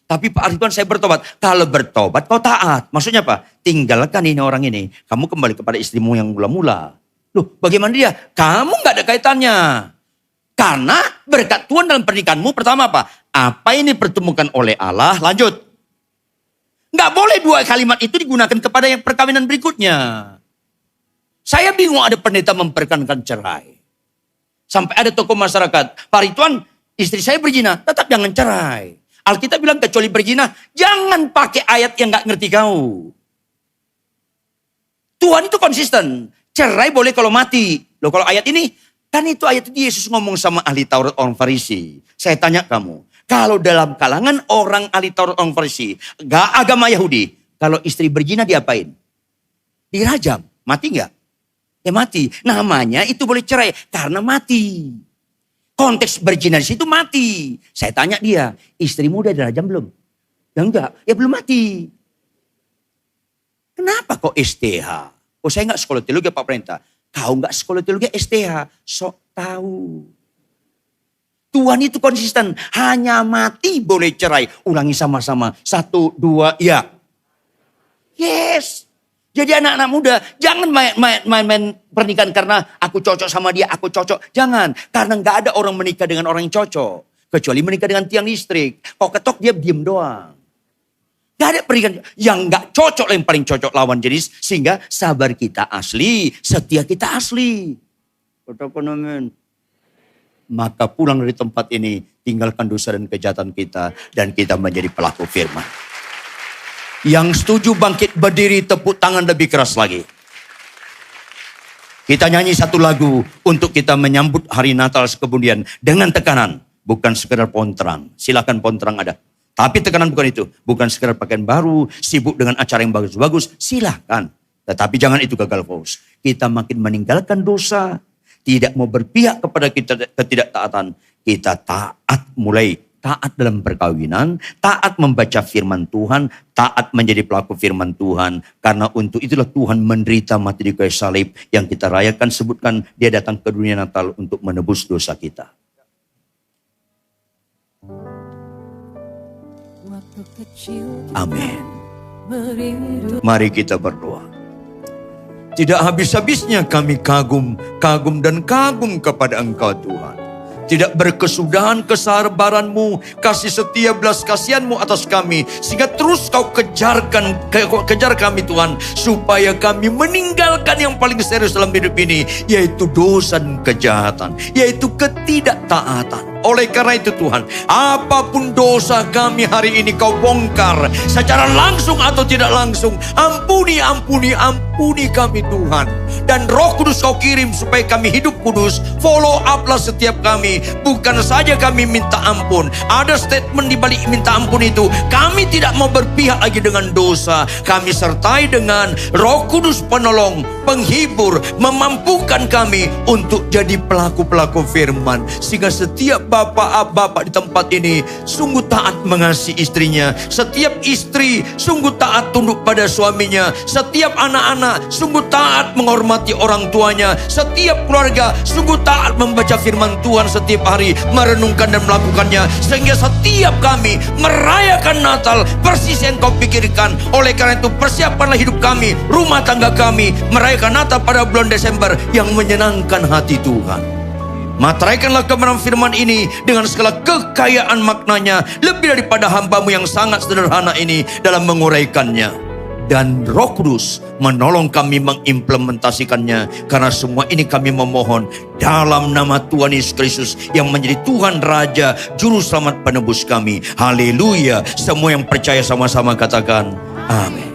Tapi Pak Arifan, saya bertobat. Kalau bertobat kau taat. Maksudnya apa? Tinggalkan ini orang ini. Kamu kembali kepada istrimu yang mula-mula. Loh, bagaimana dia? Kamu gak ada kaitannya. Karena berkat Tuhan dalam pernikahanmu pertama apa? Apa ini dipertemukan oleh Allah? Lanjut. Gak boleh dua kalimat itu digunakan kepada yang perkawinan berikutnya. Saya bingung ada pendeta memperkenankan cerai. Sampai ada tokoh masyarakat. Pak Ridwan, istri saya berzina, tetap jangan cerai. Alkitab bilang kecuali berzina, jangan pakai ayat yang gak ngerti kau. Tuhan itu konsisten. Cerai boleh kalau mati. Loh kalau ayat ini, kan itu ayat itu Yesus ngomong sama ahli Taurat orang Farisi. Saya tanya kamu, kalau dalam kalangan orang ahli Taurat orang Farisi, gak agama Yahudi, kalau istri berzina diapain? Dirajam, mati gak? Ya mati. Namanya itu boleh cerai karena mati. Konteks berzina di situ mati. Saya tanya dia, istrimu udah dirajam belum? Ya enggak, ya belum mati. Kenapa kok STH? Oh saya enggak sekolah teologi Pak Perintah. Kau enggak sekolah teologi STH. Sok tahu. Tuhan itu konsisten. Hanya mati boleh cerai. Ulangi sama-sama. 1, 2, ya. Yes. Jadi anak-anak muda jangan main pernikahan karena aku cocok sama dia, aku cocok. Jangan. Karena enggak ada orang menikah dengan orang yang cocok. Kecuali menikah dengan tiang listrik. Kau ketok dia diem doang. Gak ada pernikahan yang gak cocok lah, yang paling cocok lawan jenis. Sehingga sabar kita asli, setia kita asli. Maka pulang dari tempat ini, tinggalkan dosa dan kejahatan kita. Dan kita menjadi pelaku firman. Yang setuju bangkit berdiri, tepuk tangan lebih keras lagi. Kita nyanyi satu lagu untuk kita menyambut hari Natal kemudian. Dengan tekanan, bukan sekedar pohon terang. Silakan pohon terang ada. Tapi tekanan bukan itu. Bukan sekedar pakaian baru, sibuk dengan acara yang bagus-bagus. Silahkan. Tetapi jangan itu gagal fokus. Kita makin meninggalkan dosa. Tidak mau berpihak kepada ketidaktaatan. Kita taat mulai. Taat dalam perkawinan. Taat membaca firman Tuhan. Taat menjadi pelaku firman Tuhan. Karena untuk itulah Tuhan menderita mati di kayu salib. Yang kita rayakan sebutkan dia datang ke dunia Natal untuk menebus dosa kita. Amin. Mari kita berdoa. Tidak habis-habisnya kami kagum dan kagum kepada Engkau Tuhan. Tidak berkesudahan kesabaran-Mu, kasih setia belas kasihan-Mu atas kami. Sehingga terus Kau kejar kami Tuhan. Supaya kami meninggalkan yang paling serius dalam hidup ini. Yaitu dosa dan kejahatan. Yaitu ketidaktaatan. Oleh karena itu Tuhan, apapun dosa kami hari ini Kau bongkar. Secara langsung atau tidak langsung. Ampuni kami Tuhan. Dan Roh Kudus Kau kirim supaya kami hidup kudus. Follow up lah setiap kami. Bukan saja kami minta ampun. Ada statement di balik minta ampun itu. Kami tidak mau berpihak lagi dengan dosa. Kami sertai dengan Roh Kudus penolong, penghibur, memampukan kami untuk jadi pelaku-pelaku firman. Sehingga setiap bapak-bapak di tempat ini sungguh taat mengasihi istrinya. Setiap istri sungguh taat tunduk pada suaminya. Setiap anak-anak sungguh taat menghormati orang tuanya. Setiap keluarga kita sungguh taat membaca firman Tuhan setiap hari, merenungkan dan melakukannya, sehingga setiap kami merayakan Natal persis yang Kau pikirkan. Oleh karena itu persiapanlah hidup kami, rumah tangga kami, merayakan Natal pada bulan Desember yang menyenangkan hati Tuhan. Materaikanlah kebenaran firman ini dengan segala kekayaan maknanya, lebih daripada hamba-Mu yang sangat sederhana ini dalam menguraikannya. Dan Roh Kudus menolong kami mengimplementasikannya. Karena semua ini kami memohon dalam nama Tuhan Yesus Kristus yang menjadi Tuhan Raja, Juru Selamat penebus kami. Haleluya. Semua yang percaya sama-sama katakan amin.